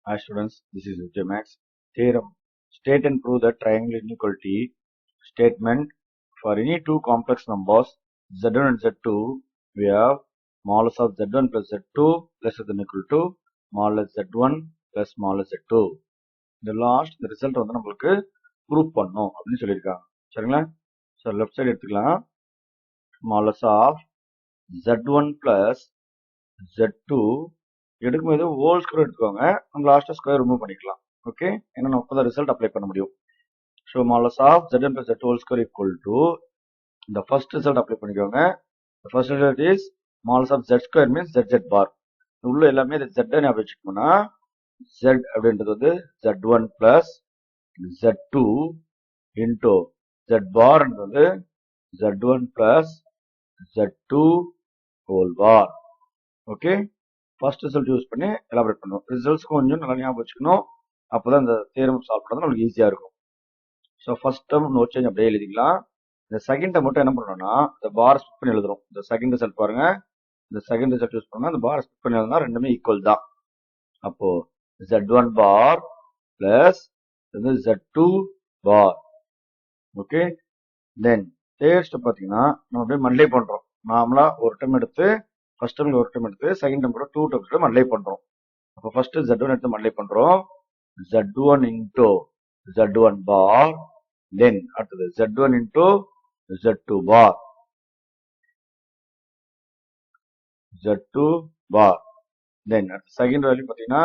Hi students, this is Vijay Max. Theorem. State and prove that triangle inequality statement for any two complex numbers z1 and z2, we have modulus of z1 plus z2 less than equal to modulus z1 plus modulus z2. இந்த last இந்த result வந்து நம்மளுக்கு prove பண்ணணும் அப்படின்னு சொல்லியிருக்காங்க. சரிங்களா? So left side எடுத்துக்கலாம். modulus of z1 plus z2 எடுக்கும்போது ஹோல் ஸ்கொயர் எடுத்துக்கோங்க. நம்ம லாஸ்ட்டாக ஸ்கொயர் ரிமூவ் பண்ணிக்கலாம். ஓகே, ஏன்னா நம்ம அப்போ தான் ரிசல்ட் அப்ளை பண்ண முடியும். So modulus of z1 plus z2 whole square equal to இந்த ஃபர்ஸ்ட் ரிசல்ட் அப்ளை பண்ணிக்கோங்க. First result is modulus of z square means zz bar. உள்ள எல்லாமே z ஞாபகம் வச்சுக்கோன்னா z அப்படின்றது வந்து z1 plus z2 into z barன்றது z1 plus z2 whole bar. Okay, first result use பண்ணி elaborate பண்ணுவோம். Results கொஞ்சம் நல்லா ஞாபகம் வச்சுக்கணும். அப்போதான் இந்த தியரம் சால்வ் பண்ணது நம்மளுக்கு ஈஸியா இருக்கும். So first term no change அப்படியே எழுதிக்கலாம். இந்த செகண்ட் டேர்ம் மட்டும் என்ன பண்ணணும்னா இந்த பார் ஸ்பிட் பண்ணி எழுதுறோம். இந்த செகண்ட் ரிசல்ட் பாருங்க, இந்த செகண்ட் ரிசல்ட் யூஸ் பண்ணா இந்த பார் ஸ்பிட் பண்ணி எழுதுனா ரெண்டுமே ஈக்குவல் தான். அப்போ z1 பார் பிளஸ் z2 பார். ஓகே, தென் தேர்ட் ஸ்டெப் பாத்தீங்கன்னா நம்ம அப்படியே மல்டிப்ளை பண்றோம். நார்மலா ஒரு டைம் எடுத்து ஃபர்ஸ்ட் டைம்ல ஒரு டைம் எடுத்து செகண்ட் டைம் கூட 2 டைம்ஸ் மல்டிப்ளை பண்றோம். அப்போ ஃபர்ஸ்ட் z1 எடுத்து மல்டிப்ளை பண்றோம். z1 into z1 bar, then அடுத்தது z1 into z2 bar, z2 bar, then அடுத்த செகண்ட் வேல்யூ பாத்தீங்கன்னா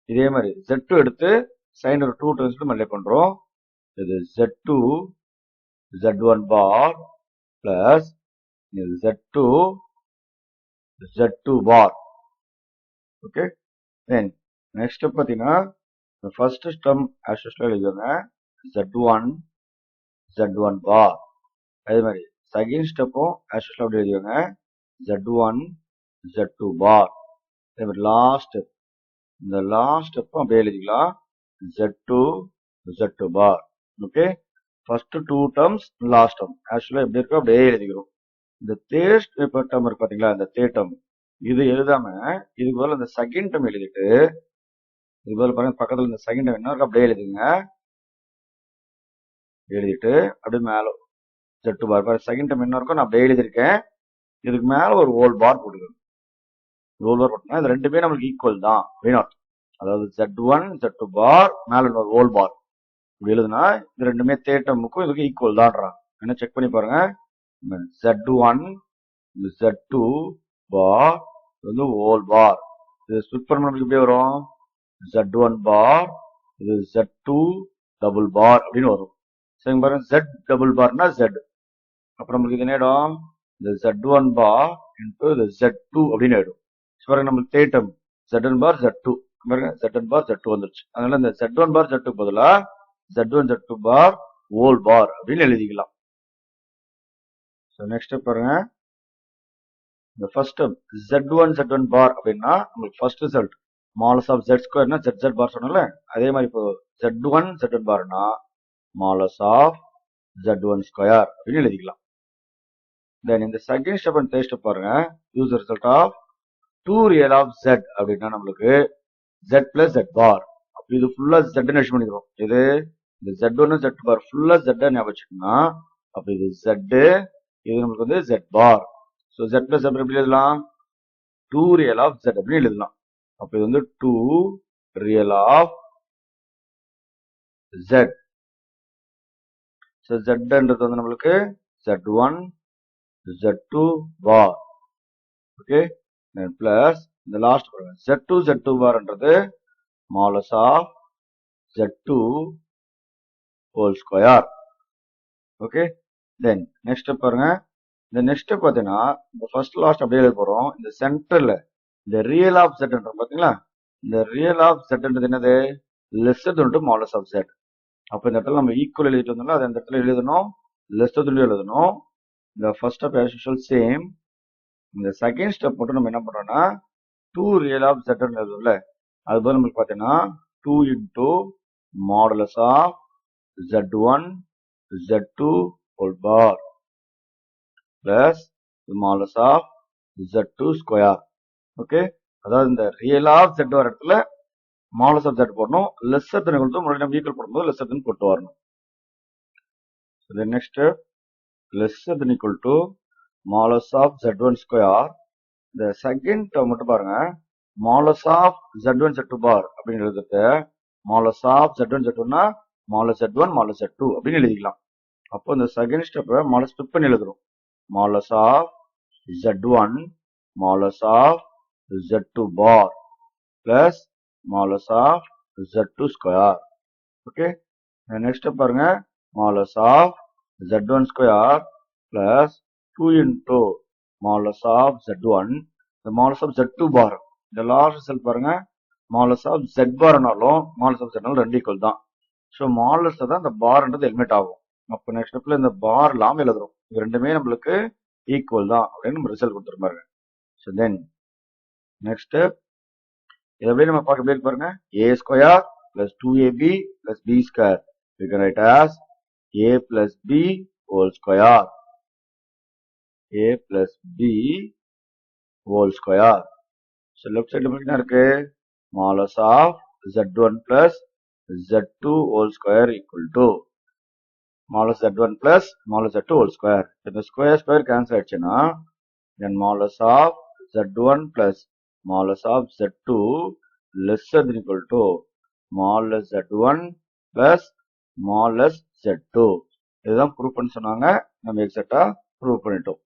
இதே மாதிரி z2 எடுத்து சைன் ஒரு 2 டைம்ஸ் மல்டிப்ளை பண்றோம். இது z2 z1 bar plus z2 z2 bar. Okay, then next step பாத்தீங்கன்னா ஃபர்ஸ்ட் ஸ்டெம் ஆஸ் யூசுவல் எழுதுங்க z1 z1 bar. அதே மாதிரி செகண்ட் ஸ்டெப்பும் ஆஸ் யூசுவல் அப்படி எழுதுங்க z1 z2 bar. அதே மாதிரி லாஸ்ட் ஸ்டெப், இந்த லாஸ்ட் ஸ்டெப்பும் அப்படியே எழுதிக்கலாம் z2 z2 bar. Okay, first 2 terms last term ஆக்சுவலா எப்படி இருக்கோ அப்படியே எழுதிக்கிறோம். இந்த தேர்ட் டேர்ம் இருக்கு பாத்தீங்களா, இந்த தேர்ட் டேர்ம் இது எழுதாம இதுக்கு பதில் இந்த செகண்ட் டேர்ம் எழுதிட்டு இது பதில் பாருங்க பக்கத்துல இந்த செகண்ட் டேர்ம் என்ன இருக்கு அப்படியே எழுதுங்க. எழுதிட்டு அப்படியே மேல z2 பார் பாரு செகண்ட் டேர்ம் என்ன இருக்கும் நான் அப்படியே எழுதியிருக்கேன். இதுக்கு மேல ஒரு ஹோல் பார் போட்டுக்கணும். ஹோல் பார் போட்டோம்னா இது ரெண்டுமே நம்மளுக்கு ஈக்குவல் தான். V0 அதாவது z1 z2 பார் மேல ஒரு ஹோல் பார் இப்படி எழுதுனா இது ரெண்டுமே தேர்ட் டேர்முக்கும் இதுக்கு ஈக்குவல் தான்றான். என்ன செக் பண்ணி பாருங்க, z1 z2 பார் இது ஹோல் பார். இது ஸ்பிளிட் பண்ண நம்மளுக்கு எப்படி வரும், z1 பார் இது z2 டபுள் பார் அப்படின்னு வரும். சரி பாருங்க, z டபுள் பார்னா z. அப்புறம் நம்மளுக்கு இது என்ன ஆயிடும், இந்த z1 பார் இன்டு இது z2 அப்படின்னு ஆயிடும். பாருங்க நம்மளுக்கு தேர்ட் டேர்ம் z1 பார் z2 பாருங்க z1 பார் z2 வந்துருச்சு. அதனால இந்த z1 பார் z2 பதிலா z1 z2 பார் ஹோல் பார் அப்படின்னு எழுதிக்கலாம். நெக்ஸ்ட் பாருங்க, இந்த ஃபர்ஸ்ட் டேர்ம் z1 z1 பார் அப்படின்னா நம்மளுக்கு first result modulus of z ஸ்கொயர்னா zz பார் சொன்னல, அதே மாதிரி இப்போ z1 z1 பார்னா modulus of z1 square அப்படின்னு எழுதிக்கலாம். தென் இந்த second step and third step பாருங்க, use result of 2 real of z அப்படின்னா நம்மளுக்கு z plus z பார். அப்ப இது ஃபுல்லா z மென்ஷன் பண்ணிக்கிறோம். இது இந்த z1 z2 பார் ஃபுல்லா z ஞாபகம் வச்சுக்கோங்க. அப்ப இது z, இது நமக்கு வந்து z bar. So z plus z எப்படி எழுதலாம், 2 real of z அப்படின்னு எழுதலாம். அப்ப இது வந்து 2 real of z. சோ zன்றது வந்து நம்மளுக்கு z1 z2 பார். ஓகே, then plus இந்த லாஸ்ட் பாருங்க z2 z2 பார்ன்றது modulus of z2 whole square. Okay, then next பாருங்க, இந்த நெக்ஸ்ட் பாத்தீங்கன்னா இந்த ஃபர்ஸ்ட் லாஸ்ட் அப்படியே எழுத போறோம். இந்த சென்டர்ல இந்த ரியல் ஆஃப் z பாத்தீங்களா, இந்த ரியல் ஆஃப் zன்றது என்னது, lesser to modulus of z. அப்ப இந்த இடத்துல நம்ம ஈக்குவல் எழுதிட்டு வந்தோம்ல, அது அந்த இடத்துல எழுதணும், லெஸ்ஸர் டு எழுதணும். இந்த first step as usual same. இந்த செகண்ட் ஸ்டெப் மட்டும் நம்ம என்ன பண்றோம்னா 2 real of z எழுதும்ல, அது போல நமக்கு பாத்தீங்கன்னா 2 into modulus of z1 z2 whole bar plus modulus of z2 square. Okay, அதாவது இந்த ரியல் ஆஃப் z வர இடத்துல மாலஸ் ஆஃப் z போடணும். லெஸ்ஸர் தென் ஈக்குவல் டு முன்னாடி நம்ம ஈக்குவல் போடும்போது லெஸ்ஸர் தென் போட்டு வரணும். Then next lesser than equal to modulus of z1 square. இந்த செகண்ட் டேர்ம் மட்டும் பாருங்க, மாலஸ் ஆஃப் z1 z2 பார் அப்படிங்கிறது மாலஸ் ஆஃப் z1 z2னா மாலஸ் z1 மாலஸ் z2 அப்படின்னு எழுதிக்கலாம். அப்போ இந்த செகண்ட் ஸ்டெப்பை மாலஸ் ஸ்பிட் பண்ணி எழுதுறோம். மாலஸ் of z1 modulus of z2 bar plus modulus of z2 square. Okay, next step பாருங்க, modulus of z1 square plus 2 into modulus of z1 இந்த மாலஸ் ஆஃப் z2 பார். இந்த லாஸ்ட் செல் பாருங்க, மாலஸ் ஆஃப் z பார்னாலும் மாலஸ் ஆஃப் z ரெண்டு equal தான். So modulus தான் இந்த பார்ன்றது எலிமினேட் ஆகும். அப்போ நெக்ஸ்ட் ஸ்டெப்ல இந்த பார் இல்லாமல் எழுதுறோம். இது ரெண்டுமே நம்மளுக்கு ஈக்குவல் தான் அப்படின்னு நம்ம ரிசல்ட் கொடுத்துருப்பாங்க. ஸோ தென் நெக்ஸ்ட் இதை அப்படியே நம்ம பார்க்க எப்படி பாருங்க, a square plus 2ab plus b square we can write as a plus b whole square. a plus b whole square. So left side என்ன இருக்கு, modulus of z1 plus z2 whole square equal to மாலஸ் z1 plus மாலஸ் z2 whole square. இந்த square square cancel ஆயிடுச்சுன்னா then modulus of z1 plus modulus of z2 lesser than equal to மாலஸ் z1 plus மாலஸ் z2. இதுதான் prove பண்ண சொன்னாங்க, நம்ம எக்ஸாக்டா ப்ரூவ் பண்ணிட்டோம்.